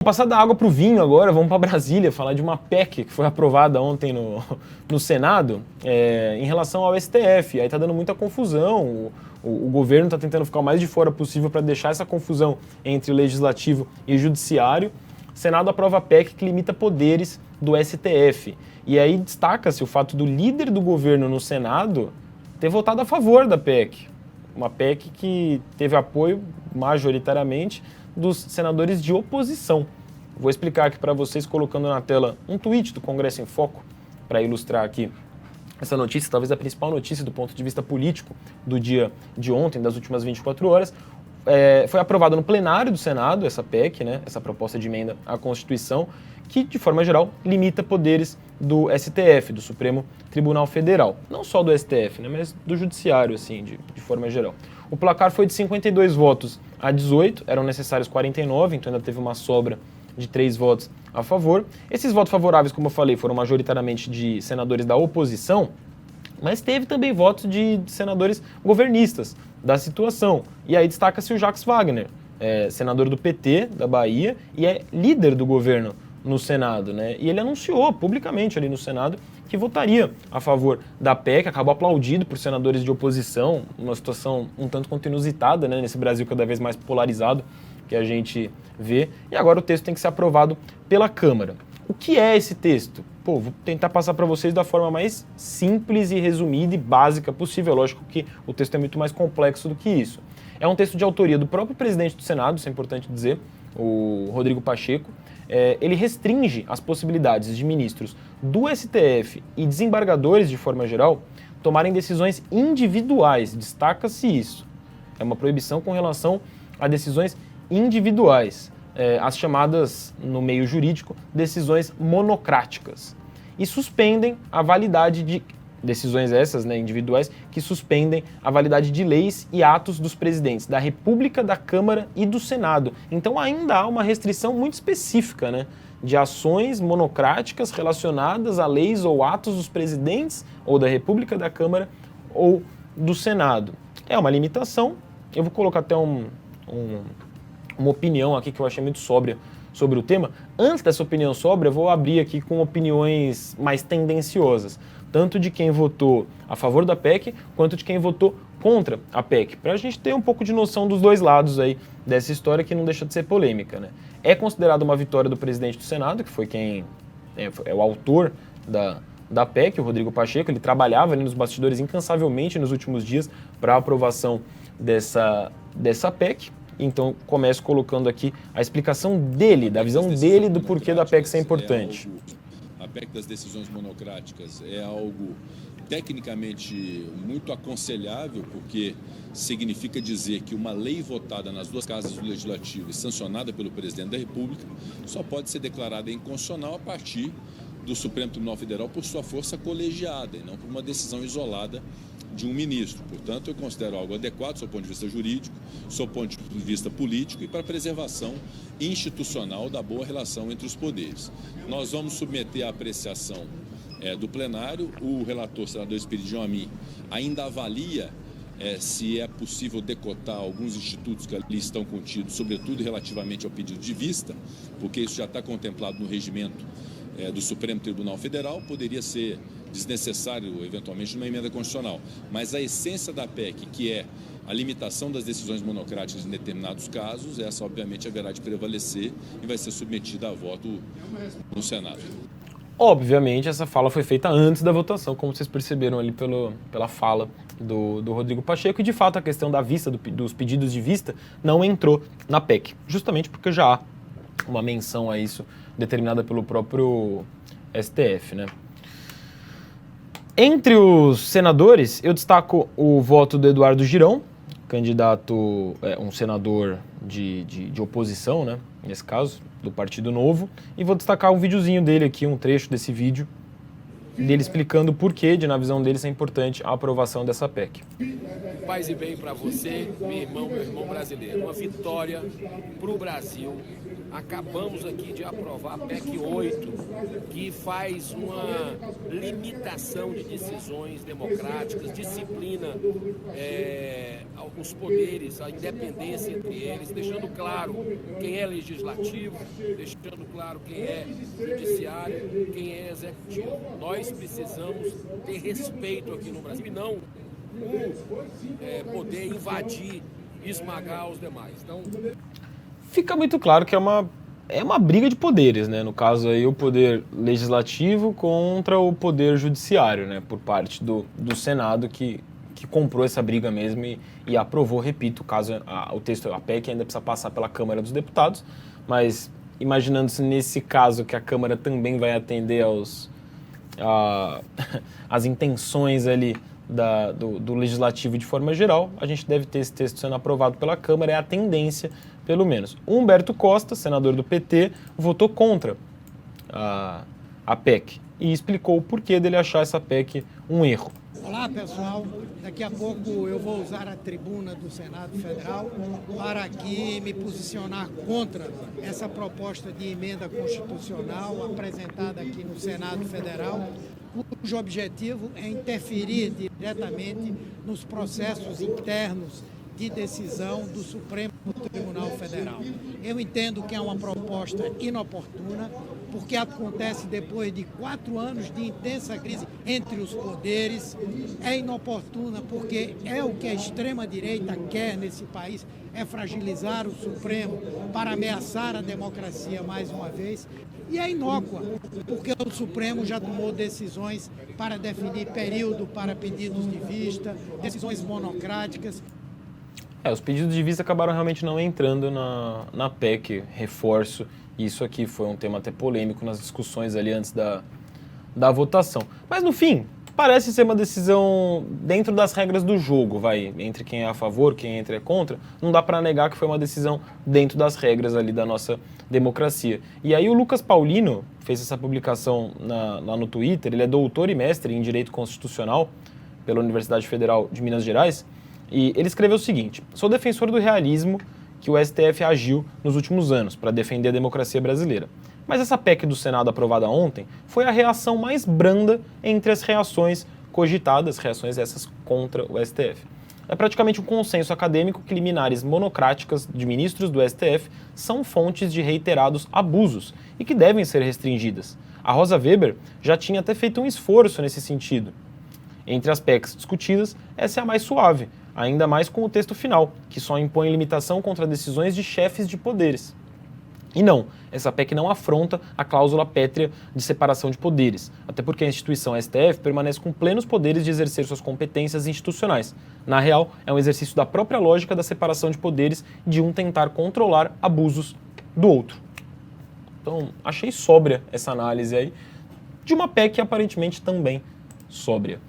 Passar da água para o vinho agora, vamos para Brasília falar de uma PEC que foi aprovada ontem no Senado em relação ao STF. Aí está dando muita confusão, o governo está tentando ficar o mais de fora possível para deixar essa confusão entre o Legislativo e o Judiciário. O Senado aprova a PEC que limita poderes do STF. E aí destaca-se o fato do líder do governo no Senado ter votado a favor da PEC. Uma PEC que teve apoio majoritariamente dos senadores de oposição. Vou explicar aqui para vocês colocando na tela um tweet do Congresso em Foco para ilustrar aqui essa notícia, talvez a principal notícia do ponto de vista político do dia de ontem, das últimas 24 horas. Foi aprovado no plenário do Senado essa PEC, né, essa proposta de emenda à Constituição, que, de forma geral, limita poderes do STF, do Supremo Tribunal Federal. Não só do STF, né, mas do Judiciário, assim, de forma geral. O placar foi de 52 votos a 18, eram necessários 49, então ainda teve uma sobra de 3 votos a favor. Esses votos favoráveis, como eu falei, foram majoritariamente de senadores da oposição, mas teve também votos de senadores governistas da situação. E aí destaca-se o Jacques Wagner, senador do PT da Bahia e é líder do governo no Senado, né? E ele anunciou publicamente ali no Senado que votaria a favor da PEC, acabou aplaudido por senadores de oposição, uma situação um tanto quanto inusitada, né, nesse Brasil cada vez mais polarizado que a gente vê, e agora o texto tem que ser aprovado pela Câmara. O que é esse texto? Vou tentar passar para vocês da forma mais simples e resumida e básica possível. Lógico que o texto é muito mais complexo do que isso. É um texto de autoria do próprio presidente do Senado, isso é importante dizer, o Rodrigo Pacheco. Ele restringe as possibilidades de ministros do STF e desembargadores, de forma geral, tomarem decisões individuais. Destaca-se isso. É uma proibição com relação a decisões individuais, as chamadas, no meio jurídico, decisões monocráticas. E suspendem a validade de decisões essas, né, individuais, que suspendem a validade de leis e atos dos presidentes da República, da Câmara e do Senado. Então ainda há uma restrição muito específica, né, de ações monocráticas relacionadas a leis ou atos dos presidentes ou da República, da Câmara ou do Senado. É uma limitação. Eu vou colocar até uma opinião aqui que eu achei muito sóbria sobre o tema. Antes dessa opinião sóbria, eu vou abrir aqui com opiniões mais tendenciosas, tanto de quem votou a favor da PEC, quanto de quem votou contra a PEC, para a gente ter um pouco de noção dos dois lados aí dessa história que não deixa de ser polêmica, né? É considerada uma vitória do presidente do Senado, que foi quem é o autor da PEC, o Rodrigo Pacheco. Ele trabalhava ali nos bastidores incansavelmente nos últimos dias para a aprovação dessa PEC. Então, começo colocando aqui a explicação dele, da visão dele do porquê da PEC ser importante. A PEC das decisões monocráticas é algo tecnicamente muito aconselhável, porque significa dizer que uma lei votada nas duas casas do Legislativo e sancionada pelo presidente da República só pode ser declarada inconstitucional a partir do Supremo Tribunal Federal por sua força colegiada e não por uma decisão isolada de um ministro. Portanto, eu considero algo adequado do seu ponto de vista jurídico, do seu ponto de vista político e para a preservação institucional da boa relação entre os poderes. Nós vamos submeter à apreciação do plenário. O relator, senador Espiridião Amin, ainda avalia se é possível decotar alguns institutos que ali estão contidos, sobretudo relativamente ao pedido de vista, porque isso já está contemplado no regimento do Supremo Tribunal Federal, poderia ser desnecessário, eventualmente, numa emenda constitucional. Mas a essência da PEC, que é a limitação das decisões monocráticas em determinados casos, essa, obviamente, haverá de prevalecer e vai ser submetida a voto no Senado. Obviamente, essa fala foi feita antes da votação, como vocês perceberam ali pela fala do Rodrigo Pacheco, e de fato a questão da vista, dos pedidos de vista, não entrou na PEC, justamente porque já há uma menção a isso determinada pelo próprio STF, né? Entre os senadores, eu destaco o voto do Eduardo Girão, candidato, um senador de oposição, né, nesse caso, do Partido Novo, e vou destacar um videozinho dele aqui, um trecho desse vídeo, dele explicando por que, na visão dele, é importante a aprovação dessa PEC. Paz e bem para você, meu irmão brasileiro. Uma vitória para o Brasil, acabamos aqui de aprovar a PEC 8, que faz uma limitação de decisões democráticas, disciplina os poderes, a independência entre eles, deixando claro quem é legislativo, deixando claro quem é judiciário, quem é executivo. Nós precisamos ter respeito aqui no Brasil e não poder invadir, esmagar os demais. Então, fica muito claro que é uma briga de poderes, né? No caso aí, o poder legislativo contra o poder judiciário, né? Por parte do Senado, que comprou essa briga mesmo e aprovou, repito, caso o texto, a PEC ainda precisa passar pela Câmara dos Deputados, mas imaginando-se nesse caso que a Câmara também vai atender às intenções ali do Legislativo de forma geral, a gente deve ter esse texto sendo aprovado pela Câmara, é a tendência, pelo menos. Humberto Costa, senador do PT, votou contra a PEC e explicou o porquê dele achar essa PEC um erro. Olá, pessoal. Daqui a pouco eu vou usar a tribuna do Senado Federal para aqui me posicionar contra essa proposta de emenda constitucional apresentada aqui no Senado Federal, cujo objetivo é interferir diretamente nos processos internos de decisão do Supremo Tribunal Federal. Eu entendo que é uma proposta inoportuna, porque acontece depois de 4 anos de intensa crise entre os poderes. É inoportuna porque é o que a extrema-direita quer nesse país, é fragilizar o Supremo para ameaçar a democracia mais uma vez. E é inócua, porque o Supremo já tomou decisões para definir período para pedidos de vista, decisões monocráticas. Os pedidos de vista acabaram realmente não entrando na PEC, reforço. Isso aqui foi um tema até polêmico nas discussões ali antes da votação. Mas no fim, parece ser uma decisão dentro das regras do jogo, entre quem é a favor, quem é contra. Não dá para negar que foi uma decisão dentro das regras ali da nossa democracia. E aí o Lucas Paulino fez essa publicação lá no Twitter, ele é doutor e mestre em Direito Constitucional pela Universidade Federal de Minas Gerais, e ele escreveu o seguinte: sou defensor do realismo que o STF agiu nos últimos anos para defender a democracia brasileira. Mas essa PEC do Senado aprovada ontem foi a reação mais branda entre as reações cogitadas, reações essas contra o STF. É praticamente um consenso acadêmico que liminares monocráticas de ministros do STF são fontes de reiterados abusos e que devem ser restringidas. A Rosa Weber já tinha até feito um esforço nesse sentido. Entre as PECs discutidas, essa é a mais suave, ainda mais com o texto final, que só impõe limitação contra decisões de chefes de poderes. E não, essa PEC não afronta a cláusula pétrea de separação de poderes, até porque a instituição STF permanece com plenos poderes de exercer suas competências institucionais. Na real, é um exercício da própria lógica da separação de poderes, de um tentar controlar abusos do outro. Então, achei sóbria essa análise aí, de uma PEC aparentemente também sóbria.